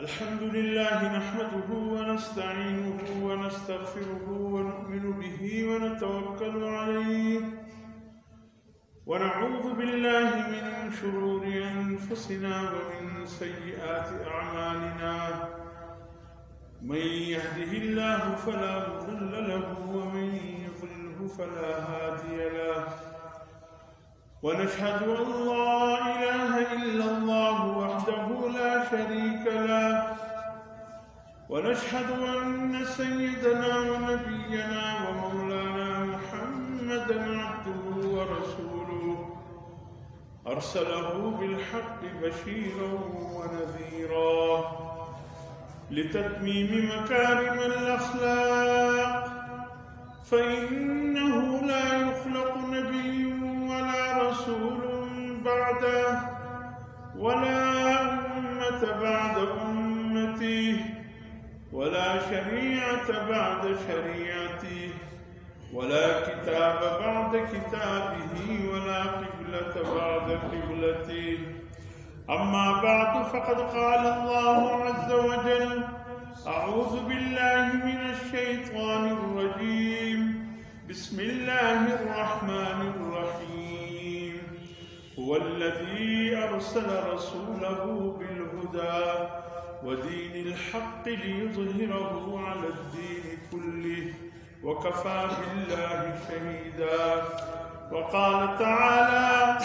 الحمد لله نحمده ونستعينه ونستغفره ونؤمن به ونتوكل عليه ونعوذ بالله من شرور أنفسنا ومن سيئات أعمالنا من يهده الله فلا مضل له ومن يضلله فلا هادي له ونشهد أن لا إله إلا الله وحده لا شريك له ونشهد أن سيدنا ونبينا ومولانا محمدا عبده ورسوله أرسله بالحق بشيرا ونذيرا لتتميم مكارم الأخلاق فإنه لا يخلق نبي ولا رسول بعده ولا أمة بعد أمته ولا شريعة بعد شريعته ولا كتاب بعد كتابه ولا قبلة بعد قبلته أما بعد فقد قال الله عز وجل أعوذ بالله من الشيطان الرجيم بسم الله الرحمن الرحيم هو الذي أرسل رسوله بالهدى ودين الحق ليظهره على الدين كله وكفى بالله شهيدا وقال تعالى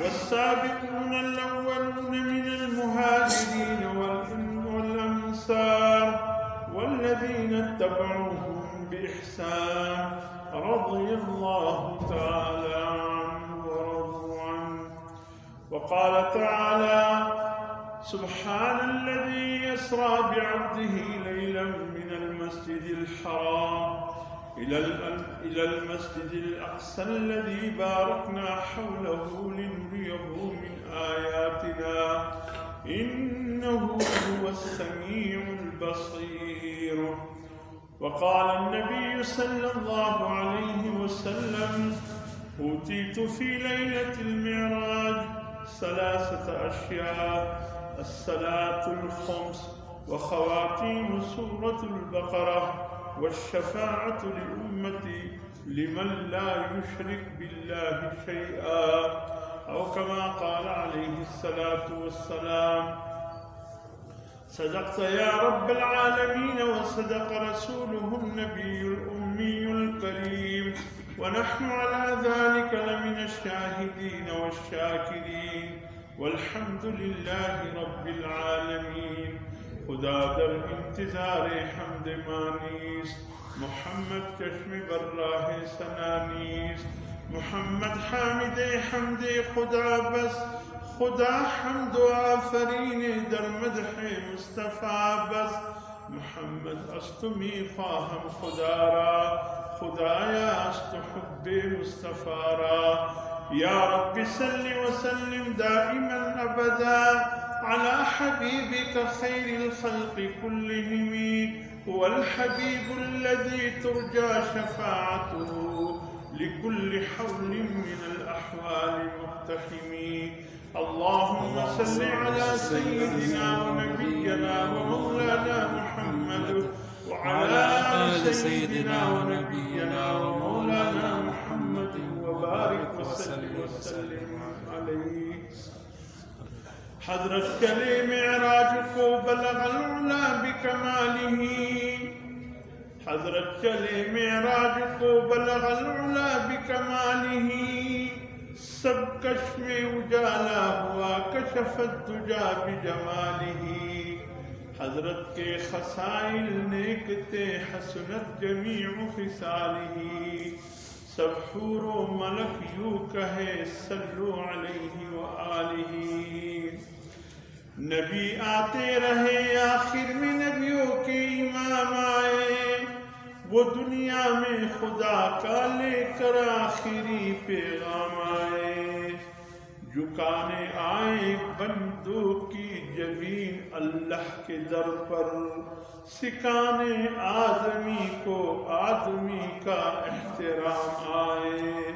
والسابقون الأولون من المهاجرين والأنصار والذين اتبعوهم بإحسان رضي الله تعالى عنه ورضوا عنه وقال تعالى سبحان الذي يسرى بعبده ليلا من المسجد الحرام إلى المسجد الأقصى الذي باركنا حوله لنريه من آياتنا إنه هو السميع البصير وقال النبي صلى الله عليه وسلم أوتيت في ليلة المعراج 3 أشياء الصلاة الخمس وخواتيم سورة البقرة والشفاعة لأمتي لمن لا يشرك بالله شيئا أو كما قال عليه الصلاة والسلام صدقت يا رب العالمين وصدق رسوله النبي الأمي الكريم ونحن على ذلك لمن الشاهدين والشاكرين والحمد لله رب العالمين خدا در انتظار حمد مانیس محمد چشم بر راه سنانیس محمد حامد حمد خدا بس خدا حمد و آفرین در مدح مصطفی بس محمد است می خواهم خدا را خدایا است حب مصطفی را یا رب صل وسلم دائما ابدا على حبيبك خير الخلق كلهم هو الحبيب الذي ترجى شفاعته لكل حول من الأحوال مقتحم اللهم صل على سيدنا ونبينا ومولانا محمد وعلى آل سيدنا ونبينا ومولانا محمد وبارك وسلم عليه حضرت چلے معراج کو بلغ العلا بکماله حضرت چلے معراج کو بلغ العلا بکماله سب کش میں اجالا ہوا کشف الدجا بجماله حضرت کے خصائل نیکتے حسنت جمیع خصاله سب حور و ملک یوں کہے صلو علیہ وآلہ نبی آتے رہے آخر میں نبیوں کے امام آئے وہ دنیا میں خدا کا لے کر آخری پیغام آئے جھکانے آئے بندوں کی جبین اللہ کے در پر سکھانے آدمی کو آدمی کا احترام آئے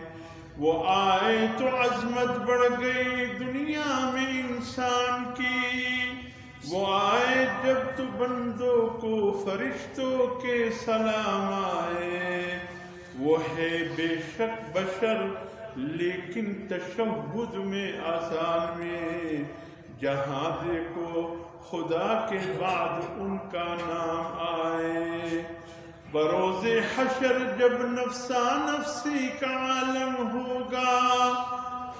وہ آئے تو عظمت بڑھ گئی دنیا میں انسان کی وہ آئے جب تو بندوں کو فرشتوں کے سلام آئے، وہ ہے بے شک بشر لیکن تشہد میں آسان میں، جہاں دیکھو خدا کے بعد ان کا نام آئے۔ بروز حشر جب نفسا نفسی کا عالم ہوگا،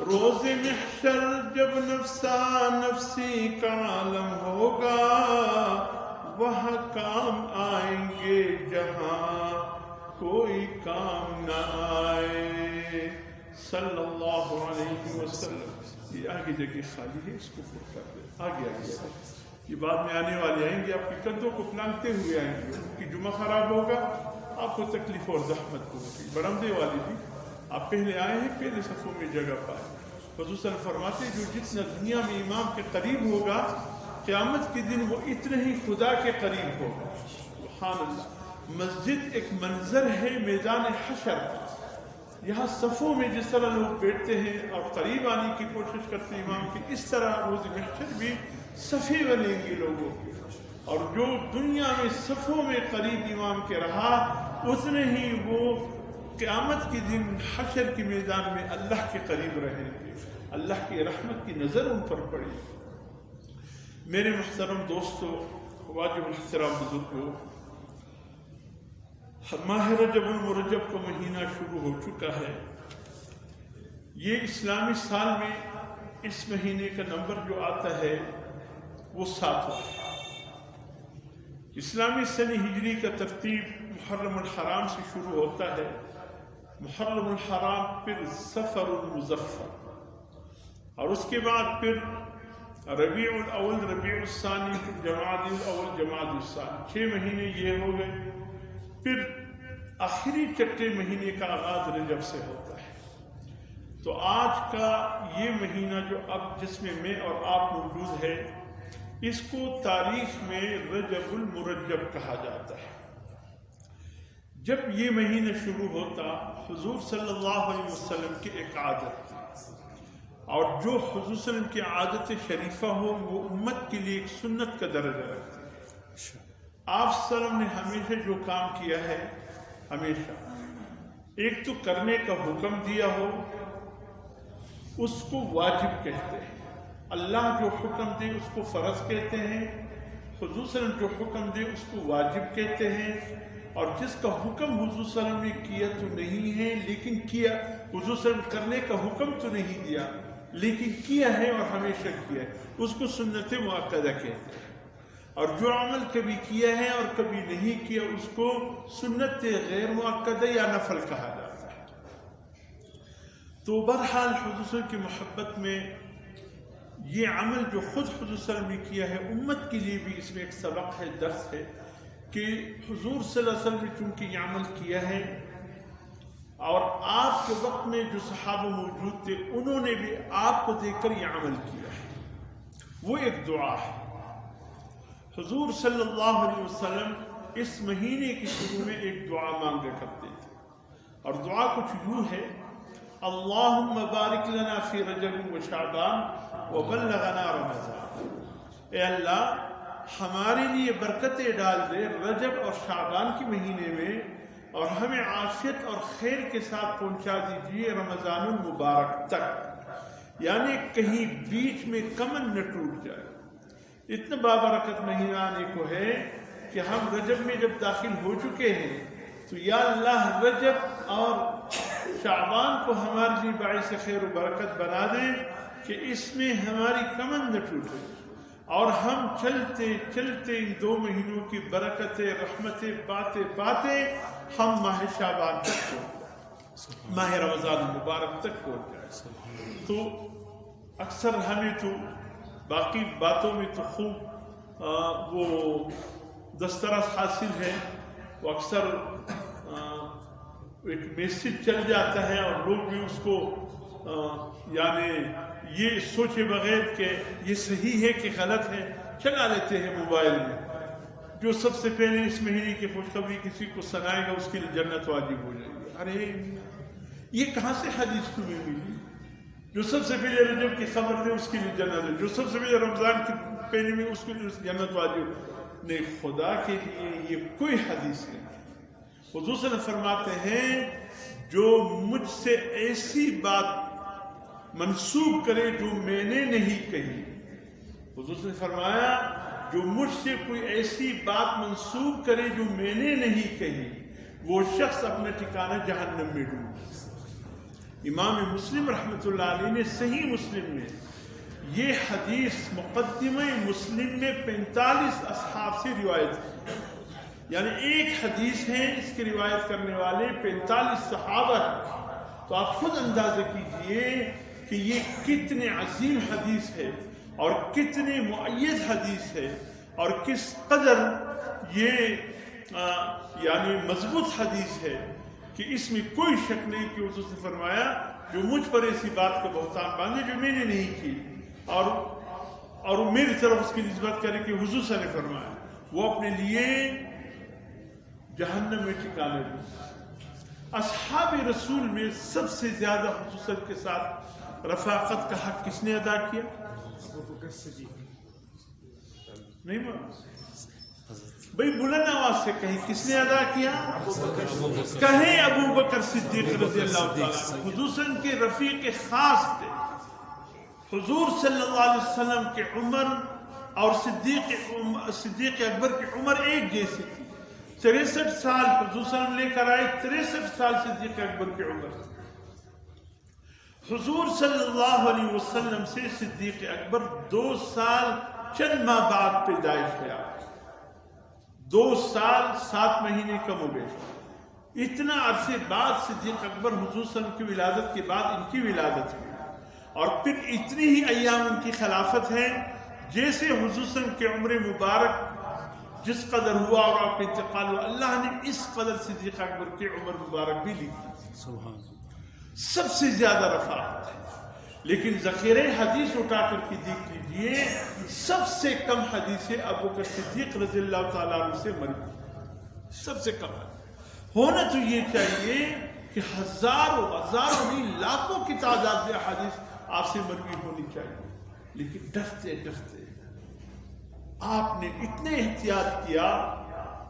روز محشر جب نفسا نفسی کا عالم ہوگا، وہاں کام آئیں گے جہاں کوئی کام نہ آئے۔ صلی اللہ علیہ وسلم۔ یہ آگے جگہ خالی ہے، اس کو پر کر دیں، آگے یہ بعد میں آنے والے آئیں گے، آپ کے کندھوں کو پلانگتے ہوئے آئیں گے، ان کی جمعہ خراب ہوگا، آپ کو تکلیف اور زحمت ہوگی۔ برمدے والی بھی آپ پہلے آئے ہیں، پہلے صفوں میں جگہ پائے۔ حضور صلی اللہ علیہ وسلم فرماتے جو جتنا دنیا میں امام کے قریب ہوگا، قیامت کے دن وہ اتنا ہی خدا کے قریب ہوگا۔ سبحان اللہ۔ مسجد ایک منظر ہے میدان حشر کا، یہاں صفوں میں جس طرح لوگ بیٹھتے ہیں اور قریب آنے کی کوشش کرتے ہیں امام کی، اس طرح روز محشر بھی صفے بنیں گے لوگوں کے، اور جو دنیا میں صفوں میں قریب امام کے رہا، اتنے ہی وہ قیامت کے دن حشر کے میدان میں اللہ کے قریب رہیں گے، اللہ کی رحمت کی نظر ان پر پڑے۔ میرے محترم دوستو، واجب الاحترام بزرگوں، ماہ رجب المرجب کا مہینہ شروع ہو چکا ہے۔ یہ اسلامی سال میں اس مہینے کا نمبر جو آتا ہے وہ 7 ہوتا ہے۔ اسلامی سنہ ہجری کا ترتیب محرم الحرام سے شروع ہوتا ہے، محرم الحرام، پھر صفر المظفر، اور اس کے بعد پھر ربیع الاول، ربیع الثانی، جمادی الاول، جمادی الثانی، 6 مہینے یہ ہو گئے۔ پھر آخری چھٹے مہینے کا آغاز رجب سے ہوتا ہے۔ تو آج کا یہ مہینہ جو اب جس میں اور آپ موجود ہے، اس کو تاریخ میں رجب المرجب کہا جاتا ہے۔ جب یہ مہینہ شروع ہوتا، حضور صلی اللہ علیہ وسلم کی ایک عادت تھی، اور جو حضور صلی اللہ علیہ وسلم کی عادت شریفہ ہو وہ امت کے لیے ایک سنت کا درجہ رکھتی ہے۔ آپ صلی اللہ علیہ وسلم نے ہمیشہ جو کام کیا ہے، ہمیشہ ایک تو کرنے کا حکم دیا ہو، اس کو واجب کہتے ہیں۔ اللہ جو حکم دے اس کو فرض کہتے ہیں، حضور صلی اللہ علیہ وسلم جو حکم دے اس کو واجب کہتے ہیں، اور جس کا حکم حضور صلی اللہ علیہ وسلم نے کیا تو نہیں ہے لیکن کیا، حضور صلی اللہ علیہ وسلم کرنے کا حکم تو نہیں دیا لیکن کیا ہے اور ہمیشہ کیا ہے، اس کو سنت مؤکدہ کہتے ہیں۔ اور جو عمل کبھی کیا ہے اور کبھی نہیں کیا اس کو سنت غیر مؤکدہ یا نفل کہا جاتا ہے۔ تو بہرحال حضور صلی اللہ علیہ وسلم کی محبت میں یہ عمل جو خود حضور صلی اللہ علیہ وسلم نے کیا ہے، امت کے لیے بھی اس میں ایک سبق ہے، درس ہے، کہ حضور صلی اللہ علیہ وسلم نے چونکہ یہ عمل کیا ہے، اور آپ کے وقت میں جو صحابہ موجود تھے انہوں نے بھی آپ کو دیکھ کر یہ عمل کیا ہے، وہ ایک دعا ہے۔ حضور صلی اللہ علیہ وسلم اس مہینے کے شروع میں ایک دعا مانگا کرتے تھے، اور دعا کچھ یوں ہے: اللہم بارک لنا فی رجب و شعبان وبلغنا رمضان۔ اے اللہ ہمارے لیے برکتیں ڈال دے رجب اور شعبان کے مہینے میں، اور ہمیں عافیت اور خیر کے ساتھ پہنچا دیجیے رمضان المبارک تک، یعنی کہیں بیچ میں کمن نہ ٹوٹ جائے۔ اتنا بابرکت مہینہ آنے کو ہے کہ ہم رجب میں جب داخل ہو چکے ہیں تو یا اللہ رجب اور شعبان کو ہمارے لیے باعث خیر و برکت بنا دیں کہ اس میں ہماری کمن نہ ٹوٹے، اور ہم چلتے چلتے ان 2 مہینوں کی برکتیں رحمتیں پاتے پاتے ہم ماہ شعبان تک پہنچ جائیں، ماہ رمضان المبارک تک پہنچ جائیں۔ تو اکثر ہمیں تو باقی باتوں میں تو خوب وہ دسترس حاصل ہے، وہ اکثر ایک میسج چل جاتا ہے اور لوگ بھی اس کو یعنی یہ سوچے بغیر کہ یہ صحیح ہے کہ غلط ہے چلا لیتے ہیں موبائل میں۔ جو سب سے پہلے اس مہینے کی خوشخبری کسی کو سنائے گا اس کے لیے جنت واجب ہو جائے گی۔ ارے یہ کہاں سے حدیث تمہیں ملی؟ جو سب سے پہلے رجب کی خبر دے اس کے لیے جنت ہے، جو سب سے پہلے رمضان کی پہنے میں اس کو جنت والی نہیں. خدا کے لیے یہ کوئی حدیث نہیں. حضور صلی اللہ علیہ وسلم فرماتے ہیں جو مجھ سے ایسی بات منسوب کرے جو میں نے نہیں کہی. حضور نے فرمایا جو مجھ سے کوئی ایسی بات منسوب کرے جو میں نے نہیں کہی وہ شخص اپنا ٹھکانہ جہنم میں ڈوبے. امام مسلم رحمۃ اللہ علیہ نے صحیح مسلم میں یہ حدیث مقدمہ مسلم میں 45 اصحاب سے روایت کی. یعنی ایک حدیث ہے اس کی روایت کرنے والے 45 صحابہ ہیں. تو آپ خود اندازہ کیجئے کہ یہ کتنے عظیم حدیث ہے اور کتنے مؤید حدیث ہے اور کس قدر یہ یعنی مضبوط حدیث ہے کہ اس میں کوئی شک نہیں کہ حضور نے فرمایا جو مجھ پر ایسی بات کا بہتان باندھے جو میں نے نہیں کی اور میری طرف اس کی نسبت کرے کہ حضور صلی اللہ علیہ وسلم نے فرمایا وہ اپنے لیے جہنم میں ٹھکانے دیں. اصحاب رسول میں سب سے زیادہ حضور صلی اللہ علیہ وسلم کے ساتھ رفاقت کا حق کس نے ادا کیا؟ نہیں بھائی بلند آواز سے کہیں کس نے ادا کیا؟ کہیں ابو بکر صدیق رضی اللہ تعالیٰ. حضور صلی اللہ علیہ وسلم کے رفیق خاص تھے. حضور صلی اللہ علیہ وسلم کے عمر اور صدیق اکبر کی عمر ایک جیسی تھی. 63 سال حضور صلی اللہ علیہ وسلم لے کر آئے, 63 سال صدیق اکبر کی عمر. حضور صلی اللہ علیہ وسلم سے صدیق اکبر 2 سال چند ماہ بعد پیدائش ہے. 2 سال 7 مہینے کم ہو گئے. اتنا عرصے بعد صدیق اکبر حضور صلی اللہ علیہ وسلم کی ولادت کے بعد ان کی ولادت ہوئی اور پھر اتنی ہی ایام ان کی خلافت ہے جیسے حضور صلی اللہ علیہ وسلم کے عمر مبارک جس قدر ہوا اور آپ کا انتقال ہوا اللہ نے اس قدر صدیق اکبر کی عمر مبارک بھی لی. سب سے زیادہ رفاقت ہے. لیکن ذخیرہ حدیث اٹھا کر کے دیکھ لیجئے سب سے کم حدیثیں ابو بکر صدیق رضی اللہ تعالیٰ عنہ سے مروی. سب سے کم ہونا تو یہ چاہیے کہ ہزاروں نہیں لاکھوں کی تعداد میں حدیث آپ سے مروی ہونی چاہیے. لیکن ڈرتے ڈرتے آپ نے اتنے احتیاط کیا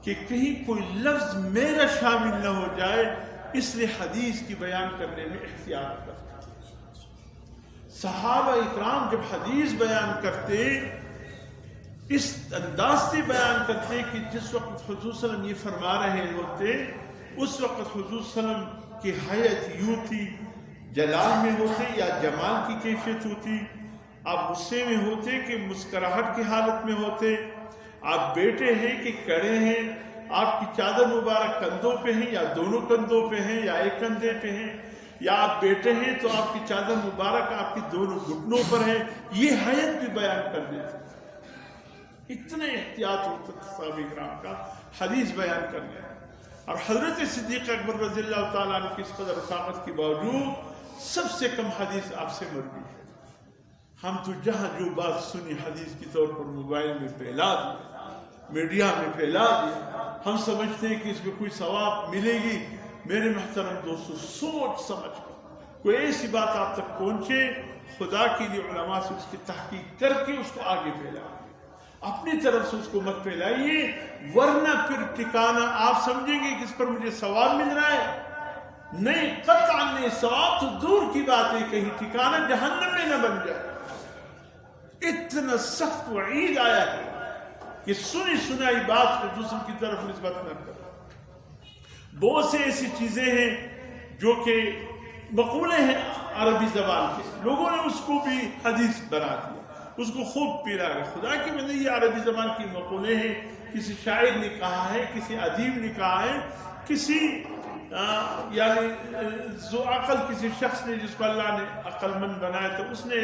کہ کہیں کوئی لفظ میرا شامل نہ ہو جائے, اس لیے حدیث کی بیان کرنے میں احتیاط کرتے. صحابہ اکرام جب حدیث بیان کرتے اس انداز سے بیان کرتے کہ جس وقت حضور صلی اللہ علیہ وسلم یہ فرما رہے ہوتے اس وقت حضور صلی اللہ علیہ وسلم کی حیت یوں تھی, جلال میں ہوتے یا جمال کی کیفیت ہوتی, آپ غصے میں ہوتے کہ مسکراہٹ کی حالت میں ہوتے, آپ بیٹھے ہیں کہ کڑے ہیں, آپ کی چادر مبارک کندھوں پہ ہیں یا دونوں کندھوں پہ ہیں یا ایک کندھے پہ ہیں, یا آپ بیٹھے ہیں تو آپ کی چادر مبارک آپ کی دونوں گھٹنوں پر ہے. یہ حیت بھی بیان کر دیتے. اتنے احتیاط ہوتا تھا صحابہ کرام کا حدیث بیان کرنے. اور حضرت صدیق اکبر رضی اللہ تعالیٰ عنہ کی اس قدر رفاقت کے باوجود سب سے کم حدیث آپ سے مروی ہے. ہم تو جہاں جو بات سنی حدیث کے طور پر موبائل میں پھیلا دی, میڈیا میں پھیلا دی, ہم سمجھتے ہیں کہ اس میں کوئی ثواب ملے گی. میرے محترم دوستو, سوچ سمجھ کر کوئی ایسی بات آپ تک پہنچے خدا کے لیے علماء سے اس کی تحقیق کر کے اس کو آگے پھیلائیں. اپنی طرف سے اس کو مت پھیلائیے ورنہ پھر ٹھکانہ آپ سمجھیں گے کہ اس پر مجھے ثواب مل رہا ہے. نہیں, قطعاً نہیں. ثواب تو دور کی بات ہے, کہیں ٹھکانہ جہنم میں نہ بن جائے. اتنا سخت وعید آیا ہے کہ سنی سنائی بات کو دوسروں کی طرف نسبت نہ کرو. بہت سے ایسی چیزیں ہیں جو کہ مقولے ہیں عربی زبان کے, لوگوں نے اس کو بھی حدیث بنا دیا, اس کو خوب پیرا ہے. خدا کی بندے یہ عربی زبان کی مقولے ہیں, کسی شاعر نے کہا ہے, کسی ادیب نے کہا ہے, کسی یعنی ذو عقل کسی شخص نے جس کو اللہ نے عقل مند بنایا تو اس نے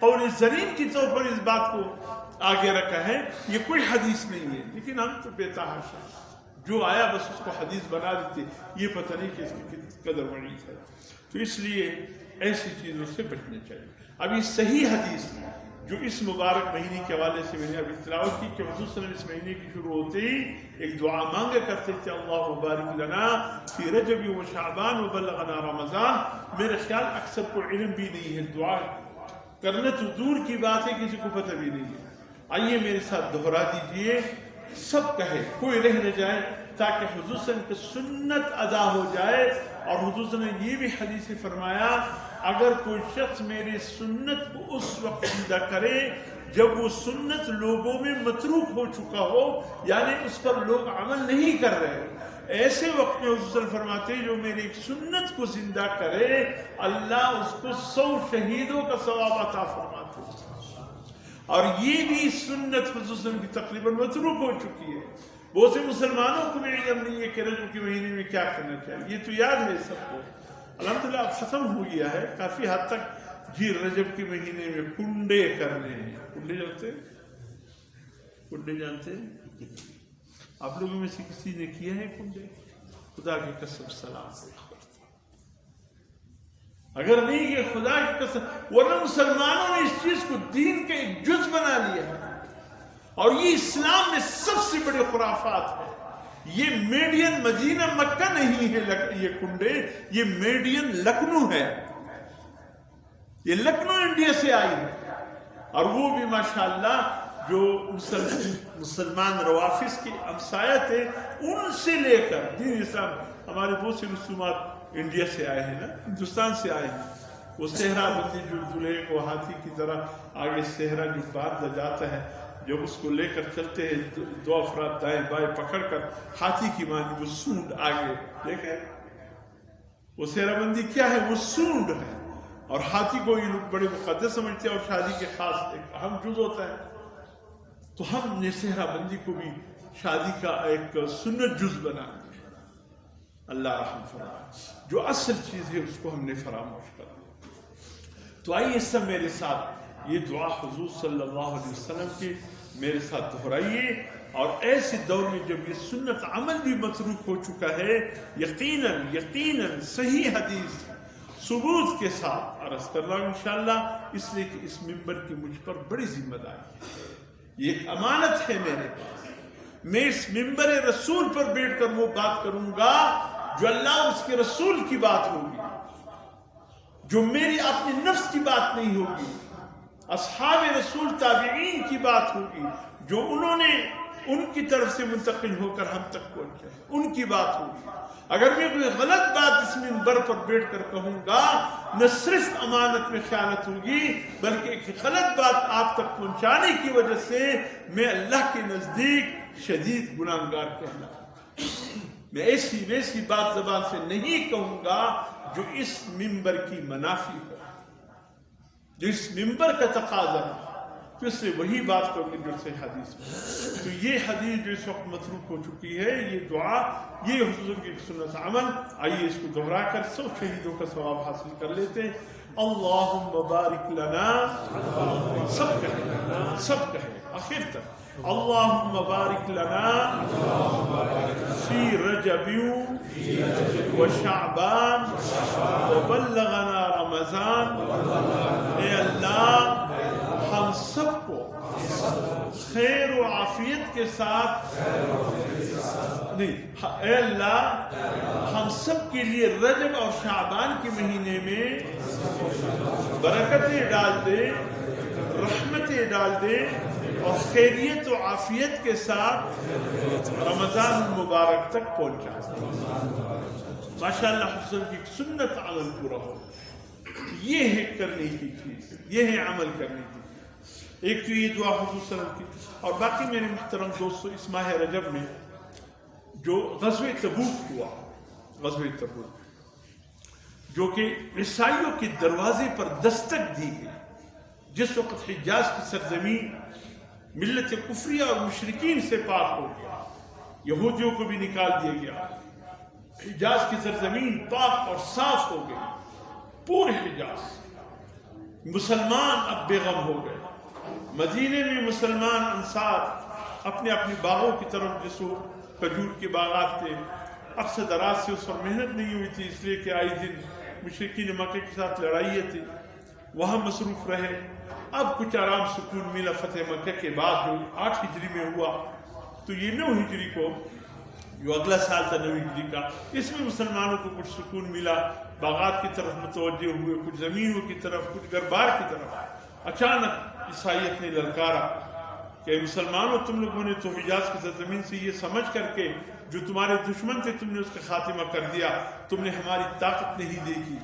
قول زرین کی طور پر اس بات کو آگے رکھا ہے. یہ کوئی حدیث نہیں ہے, لیکن ہم تو بے تحاشا جو آیا بس اس کو حدیث بنا دیتے. یہ پتہ نہیں کہ اس کی کتنی قدر وعید ہے. تو اس لیے ایسی چیزوں سے بچنا چاہیے. اب یہ صحیح حدیث جو اس مبارک مہینے کے حوالے سے میں نے ابھی تلاوت کی کہ حضور صلی اللہ علیہ وسلم اس مہینے کی شروع ہوتے ہی ایک دعا مانگا کرتے تھے, اللہم بارک لنا فی رجب و شعبان و بلغنا رمضان. میرے خیال اکثر کو علم بھی نہیں ہے, دعا کرنا تو دور کی بات ہے, کسی کو پتہ بھی نہیں ہے. آئیے میرے ساتھ دہرا دیجئے، سب کہے، کوئی رہ نہ جائے، تاکہ حضور صلی اللہ علیہ وسلم کی سنت ادا ہو جائے۔ اور حضور صلی اللہ علیہ وسلم نے یہ بھی حدیث فرمایا، اگر کوئی شخص میری سنت کو اس وقت زندہ کرے جب وہ سنت لوگوں میں متروک ہو چکا ہو، یعنی اس پر لوگ عمل نہیں کر رہے، ایسے وقت میں حضور صلی اللہ علیہ وسلم فرماتے ہیں جو میری ایک سنت کو زندہ کرے اللہ اس کو 100 شہیدوں کا ثواب عطا فرماتے ہیں۔ اور یہ بھی سنت حضور صلی اللہ علیہ وسلم کی تقریباً متروک ہو چکی ہے۔ بہت سے مسلمانوں کو بھی علم نہیں ہے کہ رجب کے مہینے میں کیا کرنا چاہیے، یہ تو یاد ہے سب کو، الحمدللہ اب ختم ہو گیا ہے کافی حد تک۔ جی رجب کے مہینے میں کنڈے کرنے ہیں، کنڈے جانتے ہیں؟ کنڈے جانتے ہیں؟ آپ لوگوں میں سے کسی نے کیا ہے کنڈے؟ خدا کی قسم سلام کرتا، اگر نہیں کہ خدا کی قسم، ورنہ مسلمانوں نے اس چیز کو دین کا ایک جز بنا لیا ہے، اور یہ اسلام میں سب سے بڑے خرافات ہے۔ یہ میڈین مدینہ مکہ نہیں ہے، یہ کنڈے، یہ میڈین لکھنؤ ہے، یہ لکھنؤ انڈیا سے آئی ہے، اور وہ بھی ماشاءاللہ جو مسلمان روافظ کے ہمسایہ تھے ان سے لے کر دین اسلام، ہمارے بہت سے رسومات انڈیا سے آئے ہیں نا، ہندوستان سے آئے ہیں۔ وہ صحرا بندی جو دلہے کو ہاتھی کی طرح آگے صحرا جو باندھا جاتا ہے، جب اس کو لے کر چلتے ہیں 2 افراد دائیں بائیں پکڑ کر ہاتھی کی مانی، وہ سونڈ آگے دیکھیں، وہ صحرا بندی کیا ہے؟ وہ سونڈ ہے، اور ہاتھی کو یہ لوگ بڑے مقدس سمجھتے ہیں اور شادی کے خاص ایک اہم جز ہوتا ہے۔ تو ہم نے صحرا بندی کو بھی شادی کا ایک سنت جز بنا دیا، اللہ رحم فرمائے، جو اصل چیز ہے اس کو ہم نے فراموش کر دیا۔ تو آئیے سب میرے ساتھ یہ دعا حضور صلی اللہ علیہ وسلم کی میرے ساتھ دہرائیے، اور ایسے دور میں جب یہ سنت عمل بھی متروک ہو چکا ہے، یقیناً صحیح حدیث ثبوت کے ساتھ عرض کر رہا ہوں انشاءاللہ، اس لیے کہ اس منبر کی مجھ پر بڑی ذمہ داری ہے، یہ ایک امانت ہے میرے پاس۔ میں اس منبر رسول پر بیٹھ کر وہ بات کروں گا جو اللہ اس کے رسول کی بات ہوگی، جو میری اپنی نفس کی بات نہیں ہوگی، اصحاب رسول تابعین کی بات ہوگی، جو انہوں نے ان کی طرف سے منتقل ہو کر ہم تک پہنچے، ان کی بات ہوگی۔ اگر میں کوئی غلط بات اس منبر پر بیٹھ کر کہوں گا، نہ صرف امانت میں خیانت ہوگی بلکہ ایک غلط بات آپ تک پہنچانے کی وجہ سے میں اللہ کے نزدیک شدید گناہگار کہلاؤں۔ میں ایسی ویسی بات زبان سے نہیں کہوں گا جو اس منبر کی منافی ہو، جو اس منبر کا تقاضا ہے، تو اس سے وہی بات کروں گی جو سے حدیث میں۔ تو یہ حدیث جو اس وقت متروک ہو چکی ہے، یہ دعا، یہ حضور کی سنت عمل، آئیے اس کو دہرا کر 100 شہیدوں کا ثواب حاصل کر لیتے ہیں۔ اللہم بارک لنا، سب کہے آخر تک، اللہم بارک لنا فی رجب و شعبان و بلغنا رمضان۔ اے اللہ ہم سب کو خیر و عافیت کے ساتھ نہیں، اے اللہ ہم سب کے لیے رجب اور شعبان کے مہینے میں برکتیں ڈال دے، رحمتیں ڈال دے، اور خیریت و عافیت کے ساتھ رمضان المبارک تک پہنچا۔ ماشاءاللہ حسن کی سنت عمل پورا ہو، یہ ہے کرنے کی چیز، یہ ہے عمل کرنے کی چیز۔ ایک تو یہ دعا حضور صلی اللہ علیہ وسلم کی، اور باقی میرے محترم دوستو، اس ماہ رجب میں جو غزوہ تبوک ہوا، غزوہ تبوک جو کہ عیسائیوں کے دروازے پر دستک دی گئی، جس وقت حجاز کی سرزمین ملت کفریہ اور مشرکین سے پاک ہو گیا، یہودیوں کو بھی نکال دیا گیا، حجاز کی سرزمین پاک اور صاف ہو گئی، پورے حجاز مسلمان اب بے غم ہو گئے۔ مدینے میں مسلمان انصار اپنے اپنی باغوں کی طرف، جسو کھجور کے باغات تھے، اکثر دراز سے اس پر محنت نہیں ہوئی تھی، اس لیے کہ آئی دن مشرکین مکہ کے ساتھ لڑائیاں تھی، وہاں مصروف رہے۔ اب کچھ آرام سکون ملا فتح مکہ کے بعد، جو 8 ہجری میں ہوا، تو یہ 9 ہجری کو جو اگلا سال تھا 9 ہجری کا، اس میں مسلمانوں کو کچھ سکون ملا، باغات کی طرف متوجہ ہوئے، کچھ زمینوں کی طرف، کچھ گھر بار کی طرف۔ اچانک عیسائیت نے للکارا، کہ مسلمانوں تم لوگوں نے تو حجاز کی سرزمین سے یہ سمجھ کر کے جو تمہارے دشمن تھے تم نے اس کا خاتمہ کر دیا، تم نے ہماری طاقت نہیں دیکھی۔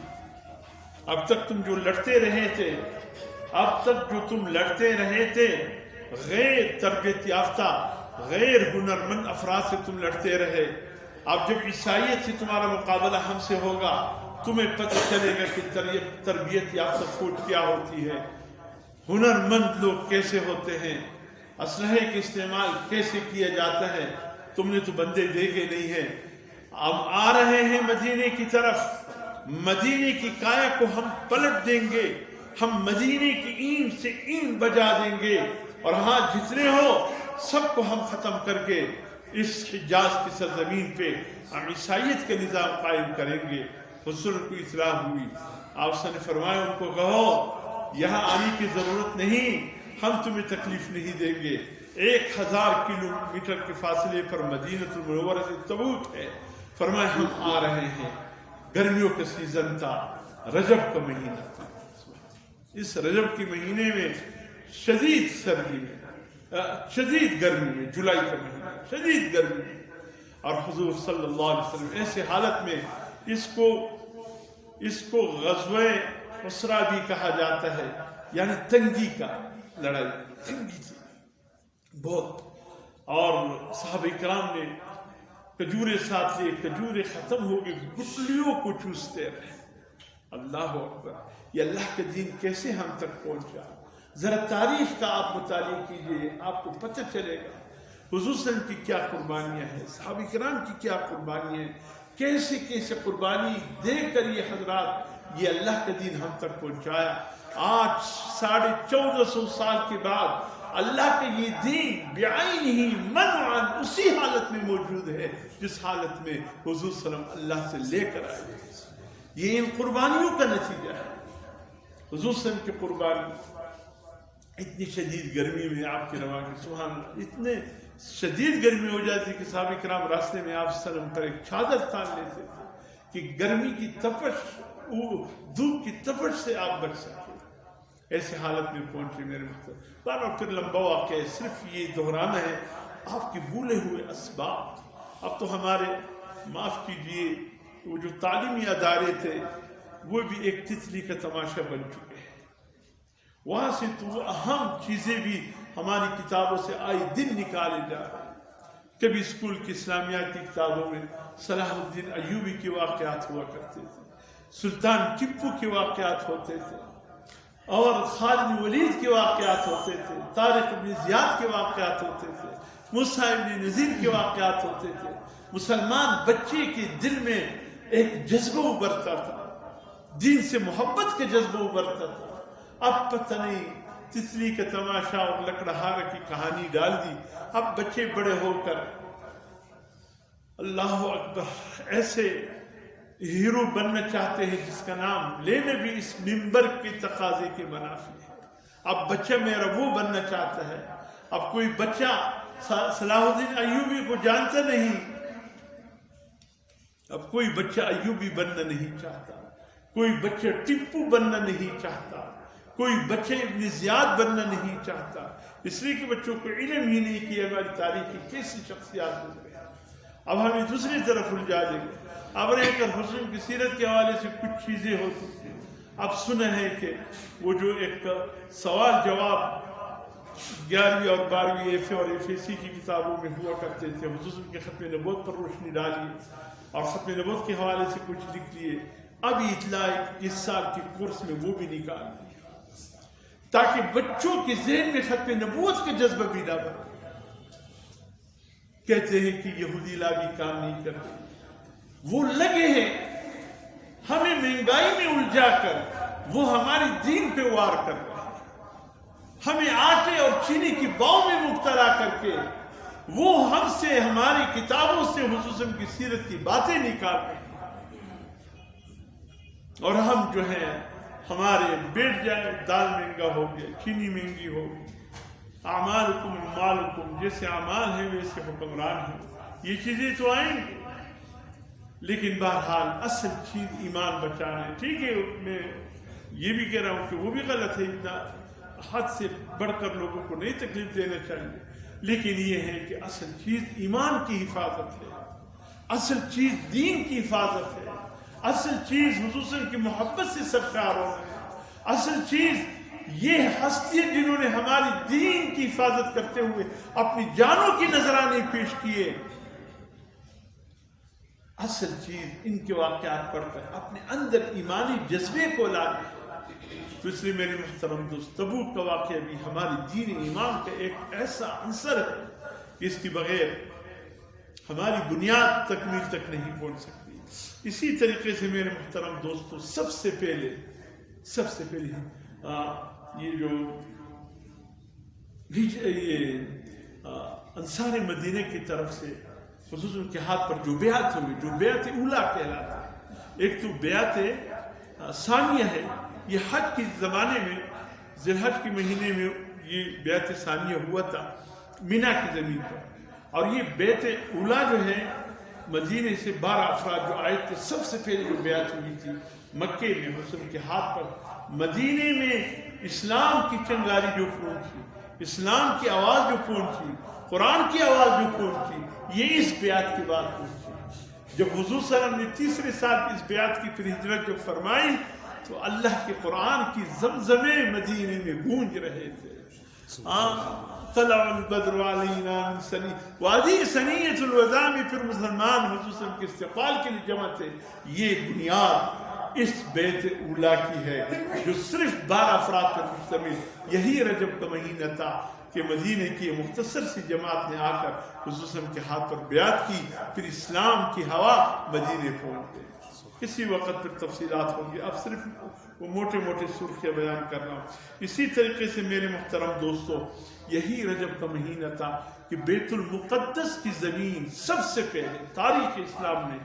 اب تک تم جو لڑتے رہے تھے غیر تربیت یافتہ غیر ہنرمند افراد سے تم لڑتے رہے۔ اب جب عیسائیت سے تمہارا مقابلہ ہم سے ہوگا تمہیں پتہ چلے گا کہ تربیت یافتہ فوج کیا ہوتی ہے، ہنرمند لوگ کیسے ہوتے ہیں، اسلحے کا استعمال کیسے کیا جاتا ہے۔ تم نے تو بندے دیکھے نہیں ہیں۔ اب آ رہے ہیں مدینے کی طرف، مدینے کی کایا کو ہم پلٹ دیں گے، ہم مدینے کی اینٹ سے اینٹ بجا دیں گے، اور ہاں جتنے ہو سب کو ہم ختم کر کے اس حجاز کی سرزمین پہ ہم عیسائیت کا نظام قائم کریں گے۔ حضور کو اطلاع ہوئی، آپ نے فرمایا ان کو کہو یہاں آنے کی ضرورت نہیں، ہم تمہیں تکلیف نہیں دیں گے۔ 1000 کلومیٹر کے فاصلے پر مدینہ المنورہ سے تبوک ہے۔ فرمایا ہم آ رہے ہیں۔ گرمیوں کا سیزن تھا، رجب کا مہینہ تھا۔ اس رجب کے مہینے میں شدید سردی میں، شدید گرمی میں، جولائی کا مہینہ شدید گرمی میں، اور حضور صلی اللہ علیہ وسلم ایسے حالت میں اس کو غزوہ اسرا بھی کہا جاتا ہے، یعنی تنگی کا لڑائی، تنگی تھی بہت، اور صحابہ کرام نے کھجورے ساتھ لیے، کھجورے ختم ہو گئے، گٹلیوں کو چوستے رہے۔ اللہ اکبر، یہ اللہ کا دین کیسے ہم تک پہنچا؟ ذرا تاریخ کا آپ مطالعہ کیجئے، آپ کو پتہ چلے گا حضور صلی اللہ علیہ وسلم کی کیا قربانیاں ہیں، صحابہ کرام کی کیا قربانیاں ہیں، کیسے کیسے قربانی دے کر یہ حضرات یہ اللہ کا دین ہم تک پہنچایا۔ آج 1450 سال کے بعد اللہ کا یہ دین بعینہ منعاً اسی حالت میں موجود ہے جس حالت میں حضور صلی اللہ علیہ وسلم اللہ سے لے کر آئے تھے۔ یہ ان قربانیوں کا نتیجہ ہے۔ حضور صلی اللہ علیہ وسلم کی قربانی اتنی شدید گرمی میں آپ کے رواں کے سبحان اللہ، اتنے شدید گرمی ہو جاتی کہ صحابہ کرام راستے میں آپ صلی اللہ علیہ وسلم پر ایک چادر تان لیتے تھے کہ گرمی کی تپش، دھوپ کی تپش سے آپ بچ سکیں۔ ایسے حالت میں پہنچے میرے مختلف اور پھر لمبا واقعہ ہے، صرف یہ دہرانا ہے آپ کے بھولے ہوئے اسباب۔ اب تو ہمارے معاف کیجئے وہ جو تعلیمی ادارے تھے وہ بھی ایک تتلی کا تماشا بن چکے ہیں، وہاں سے تو وہ اہم چیزیں بھی ہماری کتابوں سے آئی دن نکالے جا رہے ہیں۔ کبھی اسکول کی اسلامیات کی کتابوں میں صلاح الدین ایوبی کے واقعات ہوا کرتے تھے، سلطان ٹیپو کے واقعات ہوتے تھے، اور خالد ولید کے واقعات ہوتے تھے، طارق بن زیاد کے واقعات ہوتے تھے، موسیٰ بن نذیر کے واقعات ہوتے تھے۔ مسلمان بچے کے دل میں ایک جذبہ ابھرتا تھا، دین سے محبت کا جذبہ ابھرتا تھا۔ اب پتہ نہیں تسلی کا تماشا اور لکڑہارا کی کہانی ڈال دی۔ اب بچے بڑے ہو کر اللہ اکبر ایسے ہیرو بننا چاہتے ہیں جس کا نام لینا بھی اس منبر کے تقاضے کے منافی ہے۔ اب بچہ میرا وہ بننا چاہتا ہے۔ اب کوئی بچہ صلاح الدین ایوبی کو جانتا نہیں، اب کوئی بچہ ایوبی بننا نہیں چاہتا، کوئی بچہ ٹیپو بننا نہیں چاہتا، کوئی بچے ابن زیاد بننا نہیں چاہتا، اس لیے کہ بچوں کو علم ہی نہیں کہ ہماری تاریخ کی کیسی شخصیات گزرے۔ اب ہمیں دوسری طرف الجھا دیں گے۔ اب رہ کر حضور کی سیرت کے حوالے سے کچھ چیزیں ہوتی تھیں۔ اب سنا ہے کہ وہ جو ایک سوال جواب 11ویں اور 12ویں ایف اے اور ایف اے سی کی کتابوں میں ہوا کرتے تھے، حضور کے ختم نبوت پر روشنی ڈالی اور ختم نبوت کے حوالے سے کچھ لکھ لیے۔ اب اطلاع اس سال کے کورس میں وہ بھی نکال دی تاکہ بچوں کے ذہن میں ختم نبوت کا جذبہ بھی نہ بنے۔ کہتے ہیں کہ یہودی لابی کام نہیں کرتے، وہ لگے ہیں ہمیں مہنگائی میں الجھا کر، وہ ہماری دین پہ وار کر رہے ہیں، ہمیں آٹے اور چینی کی باؤ میں مبتلا کر کے وہ ہم سے ہماری کتابوں سے حضور کی سیرت کی باتیں نکال رہے ہیں، اور ہم جو ہیں ہمارے بیٹھ جائے دال مہنگا ہو گیا، چینی مہنگی ہو گئی، اعمالکم اعمالکم، جیسے اعمال ہیں ویسے حکمران ہیں، یہ چیزیں تو آئیں گی، لیکن بہرحال اصل چیز ایمان بچانا ہے۔ ٹھیک ہے، میں یہ بھی کہہ رہا ہوں کہ وہ بھی غلط ہے، اتنا حد سے بڑھ کر لوگوں کو نہیں تکلیف دینا چاہیے، لیکن یہ ہے کہ اصل چیز ایمان کی حفاظت ہے، اصل چیز دین کی حفاظت ہے، اصل چیز حضور صلی اللہ علیہ وسلم کی محبت سے سرکار ہونا ہے، اصل چیز یہ ہستی جنہوں نے ہماری دین کی حفاظت کرتے ہوئے اپنی جانوں کی نذرانے پیش کیے، اصل چیز ان کے واقعات پڑھ کر اپنے اندر ایمانی جذبے کو لانا۔ تو اس لیے میرے محترم دوست، تبوک کا واقعہ بھی ہماری دین ایمان کا ایک ایسا عنصر ہے کہ اس کے بغیر ہماری بنیاد تکمیل تک نہیں پہنچ سکتی۔ اسی طریقے سے میرے محترم دوستوں، سب سے پہلے یہ جو انصار مدینہ کی طرف سے خصوصاً کے ہاتھ پر جو بیعت ہوئی، جو بیعت اولا کہلاتا ہے، ایک تو بیعت ثانیہ ہے، یہ حج کے زمانے میں ذی الحج کے مہینے میں یہ بیعت ثانیہ ہوا تھا مینا کی زمین پر، اور یہ بیعت اولا جو ہے مدینے سے 12 افراد جو آئے تھے، سب سے پہلے جو بیعت ہوئی تھی مکے میں حسن کے ہاتھ پر، مدینے میں اسلام کی چنگاری جو پہنچی، اسلام کی آواز جو پہنچی، قرآن کی آواز جو پہنچی، یہ اس بیعت کے بعد پہنچی۔ جب حضور صلی اللہ علیہ وسلم نے تیسرے سال اس بیعت کی پھر ہجرت جو فرمائی تو اللہ کے قرآن کی زمزمے مدینے میں گونج رہے تھے۔ طلع البدر علینا من سنی وادی سنیت الوداع میں پھر مسلمان حضور صلی اللہ علیہ وسلم کے استقبال کے لیے جمع تھے۔ یہ بنیاد اس بیت اولا کی ہے جو صرف 12 افراد پر مشتمل، یہی رجب کا مہینہ تھا کہ مدینے کی مختصر سی جماعت نے آ کر حضور صلی اللہ علیہ وسلم کے ہاتھ پر بیعت کی، پھر اسلام کی ہوا مدینے پہنچ گئی۔ کسی وقت پھر تفصیلات ہوں گی، اب صرف وہ موٹے موٹے سرخیاں بیان کر رہا ہوں۔ اسی طریقے سے میرے محترم دوستو، یہی رجب کا مہینہ تھا کہ بیت المقدس کی زمین سب سے پہلے تاریخ اسلام میں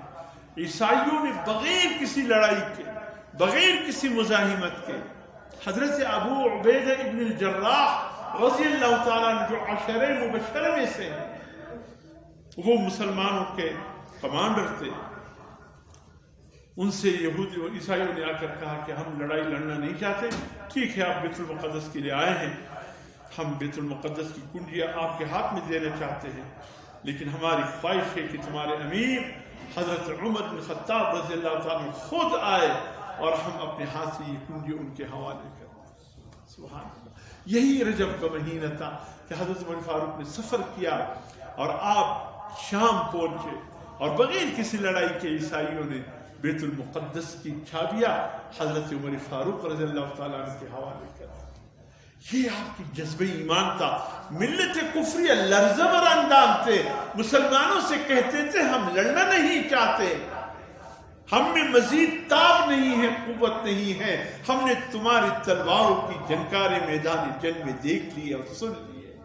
عیسائیوں نے بغیر کسی لڑائی کے، بغیر کسی مزاحمت کے، حضرت ابو عبیدہ ابن الجراح رضی اللہ تعالیٰ عنہ جو عشرہ مبشرہ میں سے ہیں، وہ مسلمانوں کے کمانڈر تھے، ان سے یہودی و عیسائیوں نے آ کر کہا کہ ہم لڑائی لڑنا نہیں چاہتے، ٹھیک ہے آپ بیت المقدس کے لیے آئے ہیں، ہم بیت المقدس کی کنجیاں آپ کے ہاتھ میں دینا چاہتے ہیں، لیکن ہماری خواہش ہے کہ تمہارے امیر حضرت عمر بن خطاب رضی اللہ تعالیٰ عنہ خود آئے اور ہم اپنے ہاتھ سے یہ کنجی ان کے حوالے کریں۔ سبحان اللہ، یہی رجب کا مہینہ تھا کہ حضرت عمر فاروق نے سفر کیا اور آپ شام پہنچے، اور بغیر کسی لڑائی کے عیسائیوں نے بیت المقدس کی چابیاں حضرت عمر فاروق رضی اللہ تعالیٰ عنہ کے حوالے کر۔ یہ آپ کی جذبہ ایمان تھا۔ ملت کفریہ لرزہ بر اندام تھے، مسلمانوں سے کہتے تھے ہم لڑنا نہیں چاہتے، ہم میں مزید تاب نہیں ہے، قوت نہیں ہے، ہم نے تمہاری تلواروں کی جنکاریں میدان جنگ میں دیکھ لیے اور سن لیے،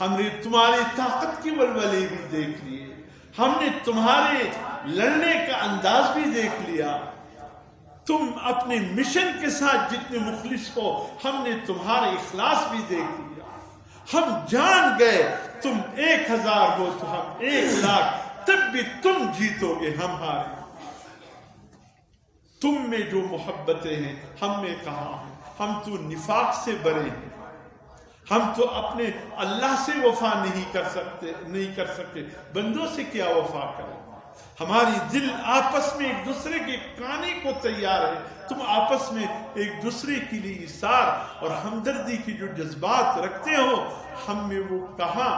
ہم نے تمہاری طاقت کی ولولے بھی دیکھ لیے، ہم نے تمہارے لڑنے کا انداز بھی دیکھ لیا، تم اپنے مشن کے ساتھ جتنے مخلص ہو، ہم نے تمہارا اخلاص بھی دیکھ لیا، ہم جان گئے تم 1000 ہو تو ہم 1,00,000، تب بھی تم جیتو گے ہم ہارے۔ تم میں جو محبتیں ہیں ہم میں کہاں ہیں، ہم تو نفاق سے بڑے ہیں، ہم تو اپنے اللہ سے وفا نہیں کر سکتے، بندوں سے کیا وفا کریں، ہماری دل آپس میں ایک دوسرے کے کانے کو تیار ہے، تم آپس میں ایک دوسرے کے لیے ایثار اور ہمدردی کی جو جذبات رکھتے ہو، ہم میں وہ کہاں،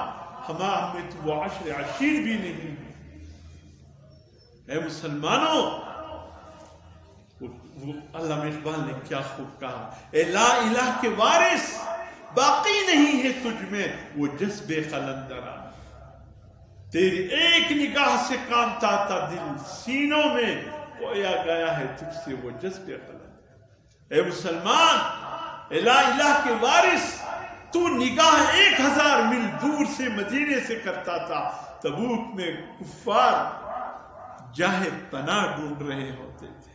ہم میں تو وہ عشر عشیر بھی نہیں ہے۔ اے مسلمانوں، وہ علامہ اقبال نے کیا خوب کہا، اے لا الہ کے وارث، باقی نہیں ہے تجھ میں وہ جذب قلندرہ، تیری ایک نگاہ سے کامتا تھا دل، سینوں میں کھویا گیا ہے تجھ سے وہ جذب قلندرہ۔ اے مسلمان، اے لا الہ کے وارث، تو نگاہ 1000 میل دور سے مدینے سے کرتا تھا، تبوک میں کفار جاہ پناہ ڈھونڈ رہے ہوتے تھے،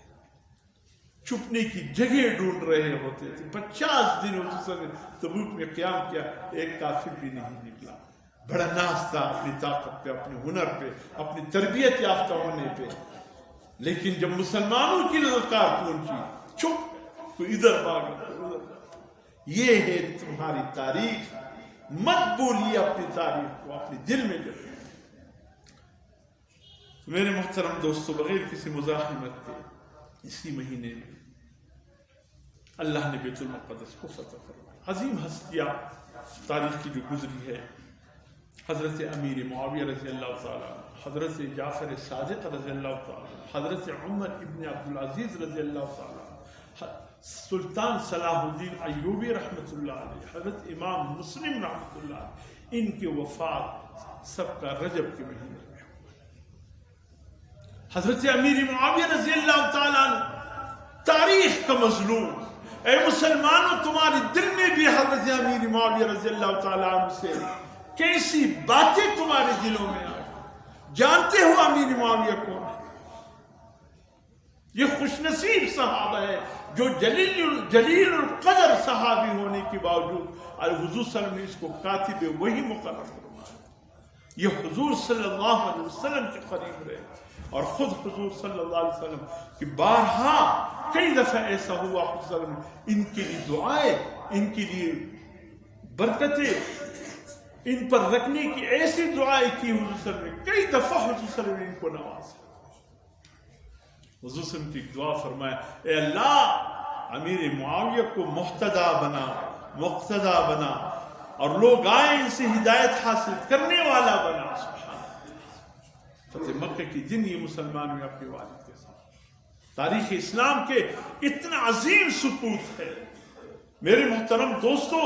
چھپنے کی جگہ ڈھونڈ رہے ہوتے تھے۔ 50 دن تبوک میں قیام کیا، ایک کافر بھی نہیں نکلا۔ بڑا ناز تھا اپنی طاقت پہ، اپنے ہنر پہ، اپنی تربیت یافتہ ہونے پہ، لیکن جب مسلمانوں کی للکار پہنچی، چپ، کوئی ادھر بھاگا، یہ ہے تمہاری تاریخ، مت بولیے اپنی تاریخ کو اپنے دل میں جگہ۔ میرے محترم دوستو، بغیر کسی مزاحمت کے اسی مہینے میں اللہ نے بیت المقدس کو فتح فرمایا۔ عظیم ہستیاں تاریخ کی جو گزری ہے، حضرت امیر معاویہ رضی اللہ تعالیٰ، حضرت جعفر صادق رضی اللہ تعالیٰ، حضرت عمر ابن عبدالعزیز رضی اللہ تعالیٰ، سلطان صلاح الدین ایوبی رحمۃ اللہ علیہ، حضرت امام مسلم رحمۃ اللہ علیہ، ان کی وفات سب کا رجب کے مہینے میں۔ حضرت امیر معاویہ رضی اللہ تعالیٰ تاریخ کا مظلوم، اے مسلمانوں تمہارے دل میں بھی حضرت امیر معاویہ رضی اللہ تعالیٰ عنہ سے کیسی باتیں تمہارے دلوں میں آئی؟ جانتے ہو امیر معاویہ کون ہے؟ یہ خوش نصیب صحابہ ہے جو جلیل القدر صحابی ہونے کے باوجود حضور صلی اللہ علیہ وسلم نے اس کو کاتب وحی مقرر فرمایا۔ یہ حضور صلی اللہ علیہ وسلم کے قریب رہے اور خود حضور صلی اللہ علیہ وسلم کی بارہا کئی دفعہ ایسا ہوا حضور صلی اللہ علیہ وسلم ان کے لیے دعائیں، ان کے لیے برکتیں ان پر رکھنے کی ایسی دعائیں کی حضور صلی اللہ علیہ وسلم نے، کئی دفعہ حضور صلی اللہ علیہ وسلم نے ان کو نوازا۔ حضور صلی اللہ علیہ وسلم کی دعا فرمایا، اے اللہ امیر معاویہ کو محتدا بنا، مقتدا بنا، اور لوگ آئیں ان سے ہدایت حاصل کرنے والا بنا۔ فتح مکہ کی دن یہ مسلمان میں اپنے والد کے ساتھ تاریخ اسلام کے اتنا عظیم سپوت ہے۔ میرے محترم دوستو،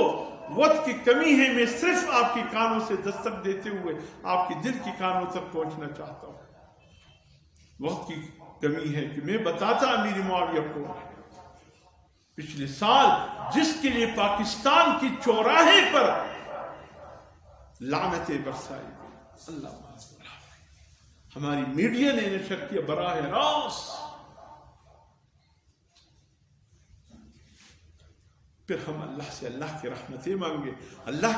وقت کی کمی ہے، میں صرف آپ کے کانوں سے دستک دیتے ہوئے آپ کے دل کی کانوں تک پہنچنا چاہتا ہوں۔ وقت کی کمی ہے کہ میں بتاتا امیر معاویہ کو پچھلے سال جس کے لیے پاکستان کی چوراہے پر لعنتیں برسائی گئی، اللہ ہماری میڈیا نے نشر کیا براہ راست، پھر ہم اللہ سے اللہ کی رحمتیں مانگے، اللہ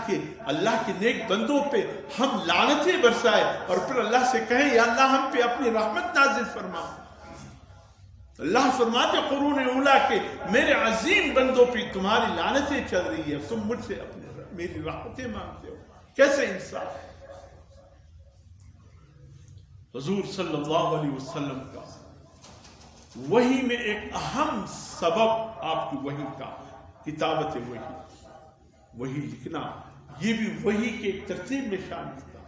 کے نیک بندوں پہ ہم لعنتیں برسائے، اور پھر اللہ سے کہیں یا اللہ ہم پہ اپنی رحمت نازل فرما۔ اللہ فرماتے قرون اولا کے میرے عظیم بندوں پہ تمہاری لعنتیں چل رہی ہے، تم مجھ سے میری رحمتیں مانگتے ہو، کیسے انصاف ہے؟ حضور صلی اللہ علیہ وسلم کا وحی میں ایک اہم سبب آپ کی وحی کا کتابت وحی لکھنا، یہ بھی وحی کے ایک ترتیب میں شامل تھا،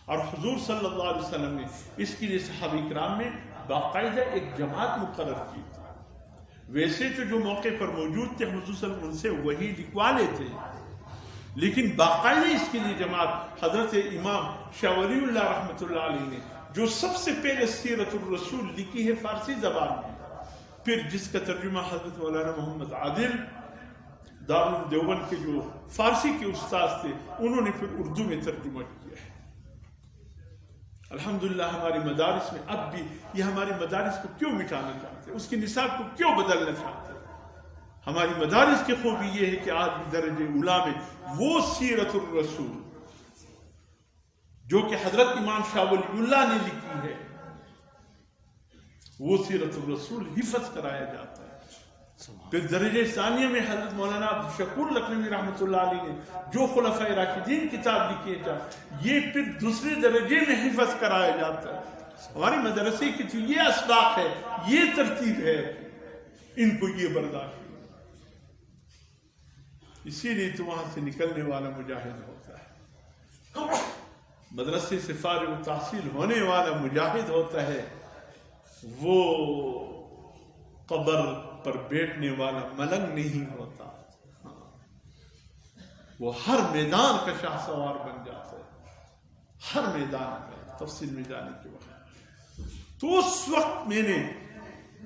اور حضور صلی اللہ علیہ وسلم نے اس کے لیے صحابہ کرام میں باقاعدہ ایک جماعت مقرر کی تھی۔ ویسے تو جو موقع پر موجود تھے حضور صلی اللہ علیہ وسلم ان سے وحی لکھوا لیتے، لیکن باقاعدہ اس کے لیے جماعت حضرت امام شاہ ولی اللہ رحمۃ اللہ علیہ نے جو سب سے پہلے سیرت الرسول لکھی ہے فارسی زبان میں، پھر جس کا ترجمہ حضرت مولانا محمد عادل دارالعلوم دیوبند کے جو فارسی کے استاد تھے انہوں نے پھر اردو میں ترجمہ کیا ہے۔ الحمدللہ ہماری مدارس میں اب بھی یہ ہمارے مدارس کو کیوں مٹانا چاہتے ہیں، اس کے نصاب کو کیوں بدلنا چاہتے ہیں؟ ہماری مدارس کی خوبی یہ ہے کہ آج بھی درجہ اولا میں وہ سیرت الرسول جو کہ حضرت امام شاہ ولی اللہ نے لکھی ہے، وہ سیرت الرسول حفظ کرایا جاتا ہے۔ پھر درجہ ثانیہ میں حضرت مولانا عبدالشکور لکھنوی رحمۃ اللہ علیہ نے جو خلفاء راشدین کتاب لکھی ہے یہ پھر دوسرے درجے میں حفظ کرایا جاتا ہے۔ ہماری مدرسے کی تو یہ اسباق ہے، یہ ترتیب ہے، ان کو یہ برداشت، اسی لیے تو وہاں سے نکلنے والا مجاہد ہوتا ہے، مدرسے سے فارغ التحصیل ہونے والا مجاہد ہوتا ہے، وہ قبر پر بیٹھنے والا ملنگ نہیں ہوتا، وہ ہر میدان کا شاہ سوار بن جاتا ہے، ہر میدان کا، تفصیل میں جانے کے وقت۔ تو اس وقت میں نے،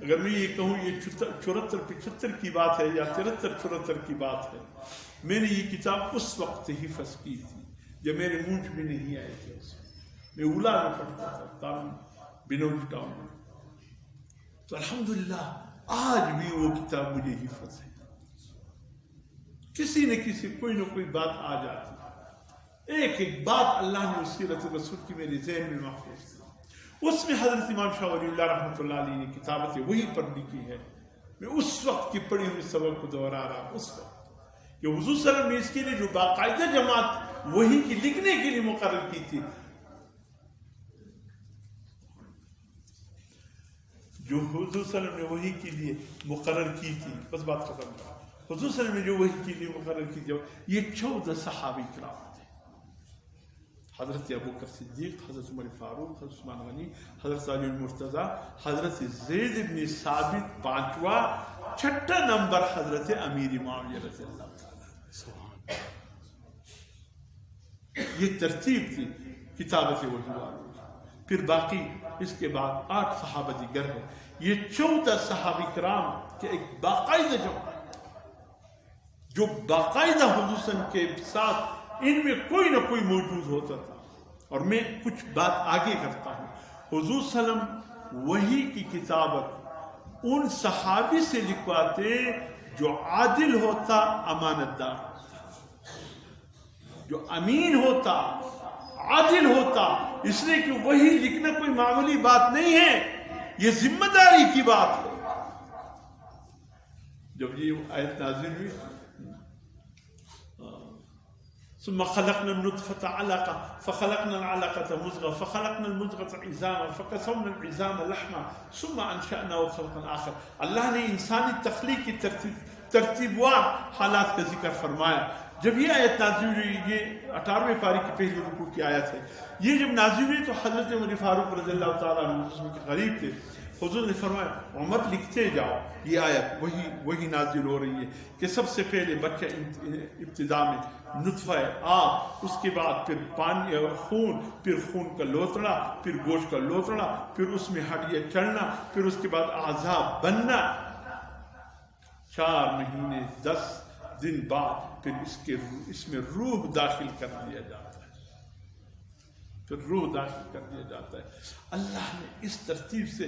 اگر میں یہ کہوں یہ 74-75 کی بات ہے یا 73-74 کی بات ہے، میں نے یہ کتاب اس وقت حفظ کی تھی جب میرے مونج میں نہیں آئے تھے، میں اولا میں پڑھتا تھا بنولی ٹاؤن میں، تو الحمدللہ آج بھی وہ کتاب مجھے حفظ ہے، کسی نہ کسی کوئی نہ کوئی بات آ جاتی، ایک ایک بات اللہ نے اس سیرت رسول کی میرے ذہن میں محفوظ کی۔ اس میں حضرت امام شاہ ولی اللہ رحمۃ اللہ علیہ نے کتابت وہی پر لکھی ہے، میں اس وقت کی پڑھی ہوئی سبق کو دوہرا رہا ہوں، اس وقت کہ حضور صلی اللہ علیہ وسلم نے اس کے لیے جو باقاعدہ جماعت وحی کی لکھنے کے لیے مقرر کی تھی، جو حضور صلی اللہ علیہ وسلم نے وحی کے لیے مقرر کی تھی، بس بات ختم کر، حضور صلی اللہ علیہ وسلم نے جو وحی کے لیے مقرر کی تھی یہ 14 صحابہ کرام تھے، حضرت ابوبکر صدیق، حضرت عمر فاروق، حضرت عثمان غنی، حضرت علی المرتضی، حضرت زید بن ثابت پانچواں، چھٹا نمبر حضرت امیر معاویہ رضی اللہ تعالیٰ۔ یہ ترتیب تھی کتابت وحی والوں۔ پھر باقی اس کے بعد 8 صحابہ دیگر ہیں، یہ 14 صحابہ کرام کے ایک باقاعدہ جماعت جو باقاعدہ حضور صلی اللہ علیہ وسلم کے ساتھ ان میں کوئی نہ کوئی موجود ہوتا تھا۔ اور میں کچھ بات آگے کرتا ہوں، حضور صلی اللہ علیہ وسلم وحی کی کتابت ان صحابی سے لکھواتے جو عادل ہوتا، امانت دار ہوتا، جو امین ہوتا، عادل ہوتا، اس لیے کہ وحی لکھنا کوئی معمولی بات نہیں ہے، یہ ذمہ داری کی بات ہے۔ جب یہ آیت نازل ہوئی، ثم خلقنا النطفة علقة فخلقنا العلقة مضغة فخلقنا المضغة عظاما فكسونا العظام لحما ثم انشأناه خلقا آخر۔ اللہ نے انسانی تخلیق کی ترتیب وار حالات کا ذکر فرمایا۔ جب یہ آیت نازل ہوئی، یہ 18ویں پاری کی پہلی رکوع کی آیت ہے، یہ جب نازل ہوئی تو حضرت عمر فاروق رضی اللہ تعالیٰ عنہ کے قریب تھے، حضور نے فرمایا عمر لکھتے جاؤ، یہ آیت وہی نازل ہو رہی ہے کہ سب سے پہلے بچہ ابتدا میں نطفہ آب، اس کے بعد پھر پانی خون، پھر خون کا لوتڑا، پھر گوشت کا لوتڑا، پھر اس میں ہڈیاں چڑھنا، پھر اس کے بعد اعضاء بننا، 4 مہینے 10 دن بعد پھر اس میں روح داخل کر دیا جاتا ہے، پھر روح داخل کر دیا جاتا ہے۔ اللہ نے اس ترتیب سے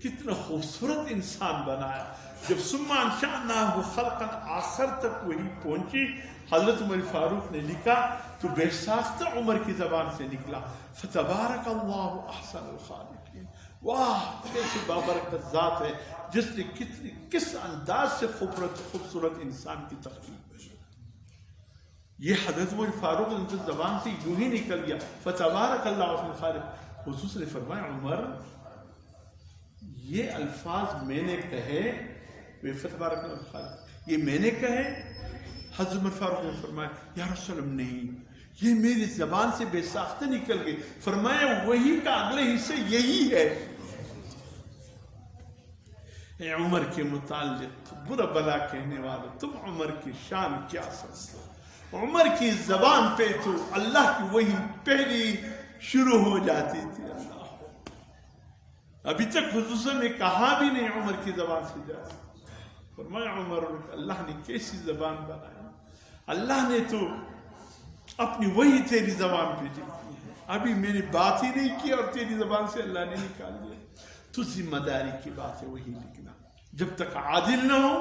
کتنا خوبصورت انسان بنایا۔ جب ثم انشأناه خلقا آخر تک وہی پہنچی، حضرت عمر فاروق نے لکھا تو بے ساختہ عمر کی زبان سے نکلا، فتبارک اللہ احسن الخالقین، واہ کیسی بابرکت ذات ہے جس نے کس انداز سے خوبصورت انسان کی تخلیق کی۔ یہ حضرت عمر فاروق نے زبان سے یوں ہی نکل گیا، فتبارک اللہ احسن الخالق۔ حضور نے فرمایا عمر یہ الفاظ میں نے کہے، فتبارک اللہ احسن الخالق، یہ میں نے کہے؟ حضرت عمر فاروق نے فرمایا یا رسول اللہ نہیں، یہ میری زبان سے بے ساختہ نکل گئی۔ فرمایا وہی کا اگلے حصے یہی ہے۔ اے عمر کے متعلق برا بلا کہنے والے، تم عمر کی شان کیا سمجھتے ہو؟ عمر کی زبان پہ تو اللہ کی وہی پہلی شروع ہو جاتی تھی۔ اللہ ابھی تک حضور نے کہا بھی نہیں عمر کی زبان سے جاتی۔ فرمایا عمر اللہ نے کیسی زبان بنائی، اللہ نے تو اپنی وہی تیری زبان پہ لکھی ہے، ابھی میں نے بات ہی نہیں کی اور تیری زبان سے اللہ نے نکال دیا۔ تو ذمہ داری کی بات ہے وہی لکھنا، جب تک عادل نہ ہو،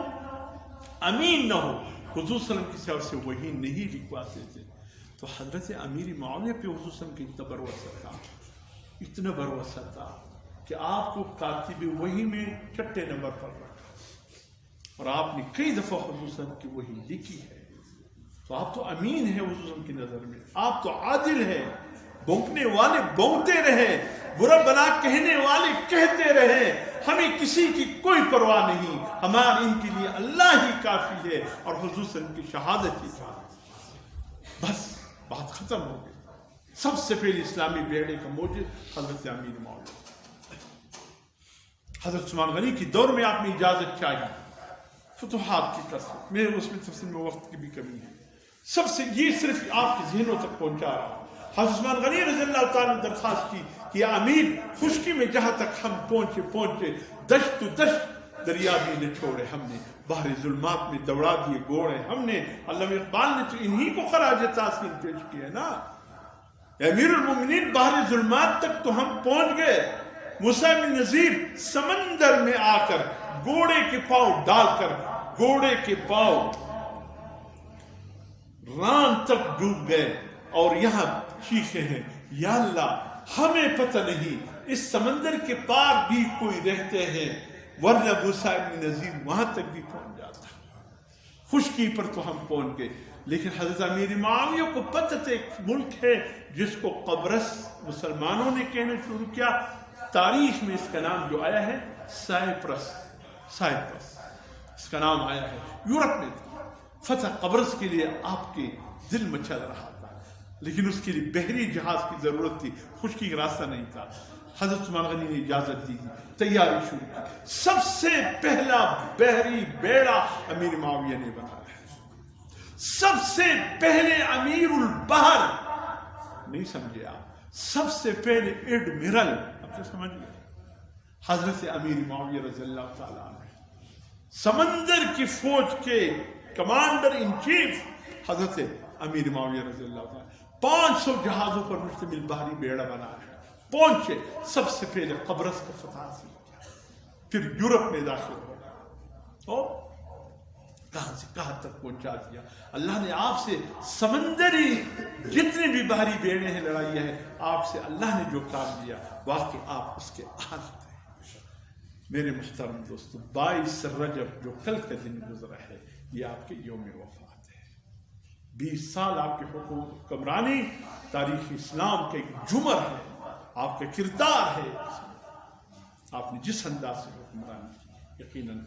امین نہ ہو، حضور صلی اللہ علیہ وسلم کی طرف سے وہی نہیں لکھواتے تھے۔ تو حضرت امیر معاویہ پہ حضور صلی اللہ علیہ وسلم کی اتنا بھروسہ تھا، اتنا بھروسہ تھا کہ آپ کو کاتب وحی میں 6 نمبر پر رکھا، اور آپ نے کئی دفعہ حضور صلی اللہ علیہ وسلم کی وحی لکھی ہے۔ تو آپ تو امین ہیں حضور صلی اللہ علیہ وسلم کی نظر میں، آپ تو عادل ہیں، بونکنے والے بونکتے رہے، برا بلا کہنے والے کہتے رہے، ہمیں کسی کی کوئی پرواہ نہیں، ہمارے ان کے لیے اللہ ہی کافی ہے اور حضور صلی اللہ علیہ وسلم کی شہادت ہی کافی۔ بس بات ختم ہو گئی۔ سب سے پہلے اسلامی بیڑے کا موجد حضرت امیر معاویہ، حضرت عثمان غنی کی دور میں آپ نے اجازت چاہیے، فتوحات کی کثرت، میں اس میں تفصیل میں وقت کی بھی کمی ہے، سب سے یہ صرف آپ کے ذہنوں تک پہنچا رہا ہوں۔ حضرت عثمان غنی رضی اللہ تعالیٰ نے درخواست کی کہ یا امیر، خشکی میں جہاں تک ہم پہنچے دشت تو دشت دریا بھی نہ چھوڑے، ہم نے بحر ظلمات میں دوڑا دیے گھوڑے، ہم نے علامہ اقبال نے تو انہی کو خراج تحسین پیش کیا نا، امیر المومنین بحر ظلمات تک تو ہم پہنچ گئے، موسیٰ بن نذیر سمندر میں آ کر گھوڑے کے پاؤں ڈال کر گھوڑے کے پاؤں ران تک ڈوب گئے اور یہاں چیخے ہیں یا اللہ ہمیں پتہ نہیں اس سمندر کے پار بھی کوئی رہتے ہیں، ورنہ موسیٰ بن نذیر وہاں تک بھی پہنچ جاتا۔ خشکی پر تو ہم پہنچ گئے. لیکن حضرت امیر معاویہ کو پتہ تھا ایک ملک ہے جس کو قبرص مسلمانوں نے کہنا شروع کیا. تاریخ میں اس کا نام جو آیا ہے سائپرس اس کا نام آیا ہے. یورپ میں تھا. فتح قبرص کے لیے آپ کے دل مچل رہا تھا، لیکن اس کے لیے بحری جہاز کی ضرورت تھی، خشکی کا راستہ نہیں تھا. حضرت عثمان غنی نے اجازت دی، تیاری شروع کی. سب سے پہلا بحری بیڑا امیر معاویہ نے بنایا. سب سے پہلے امیر البحر نہیں سمجھے آپ، سب سے پہلے ایڈمرل، اب تو سمجھ گئے، حضرت امیر معاویہ رضی اللہ تعالیٰ عنہ. سمندر کی فوج کے کمانڈر ان چیف حضرت امیر معاویہ رضی اللہ تعالیٰ. 500 جہازوں پر مشتمل بحری بیڑا بنایا. پہنچے، سب سے پہلے قبرص کو فتح حاصل کیا، پھر یورپ میں داخل ہو گیا اور کہاں سے کہاں تک پہنچا دیا. اللہ نے آپ سے سمندری جتنے بھی بحری بیڑے ہیں لڑائیاں ہیں، آپ سے اللہ نے جو کام دیا واقعی آپ اس کے اہل تھے. میرے محترم دوستو، 22 رجب جو کل کا دن گزرا ہے یہ آپ کے یوم وفات ہے. 20 سال آپ کی حکمرانی تاریخ اسلام کا ایک جمر ہے، آپ کا کردار ہے. آپ نے جس انداز سے حکمرانی کی، یقیناً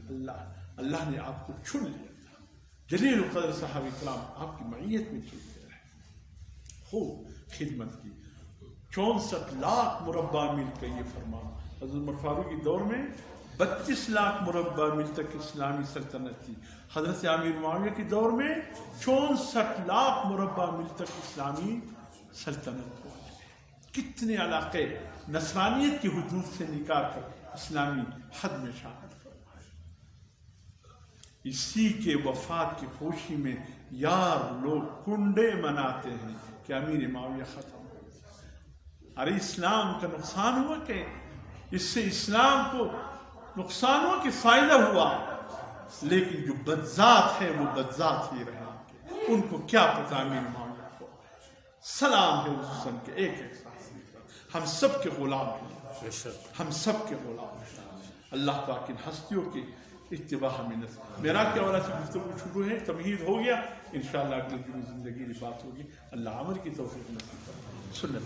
اللہ نے آپ کو چن لیا تھا. جلیل القدر صحابہ کرام آپ کی معیت میں چل گئے، خوب خدمت کی. 64 لاکھ مربع میل کا یہ فرمان حضرت عمر فاروق کے دور میں 32 لاکھ مربع میل تک اسلامی سلطنت تھی. حضرت امیر معاویہ کے دور میں 64 لاکھ مربع میل تک اسلامی سلطنت. کتنے علاقے نصرانیت کی حدود سے نکال کر اسلامی حد میں شامل فرمائے. اسی کے وفات کی خوشی میں یار لوگ کنڈے مناتے ہیں کہ امیر معاویہ ختم ہو گیا. ارے اسلام کا نقصان ہوا کہ اس سے اسلام کو نقصان ہوا کہ فائدہ ہوا، لیکن جو بدذات ہے وہ بدذات ہی رہیں گے. ان کو کیا پتا امیر معاویہ کو. سلام ہے اس حسن کے ایک ایک ساتھ. ہم سب کے غلام ہیں، ہم سب کے غلام ہیں. اللہ پاک ان ہستیوں کی اتباع ہمیں نصیب. میرا کیا والا سے گفتگو شروع ہے، تمہید ہو گیا. انشاءاللہ اگلے دن زندگی کی بات ہوگی. اللہ عمل کی توفیق نصیب فرمائے. سنت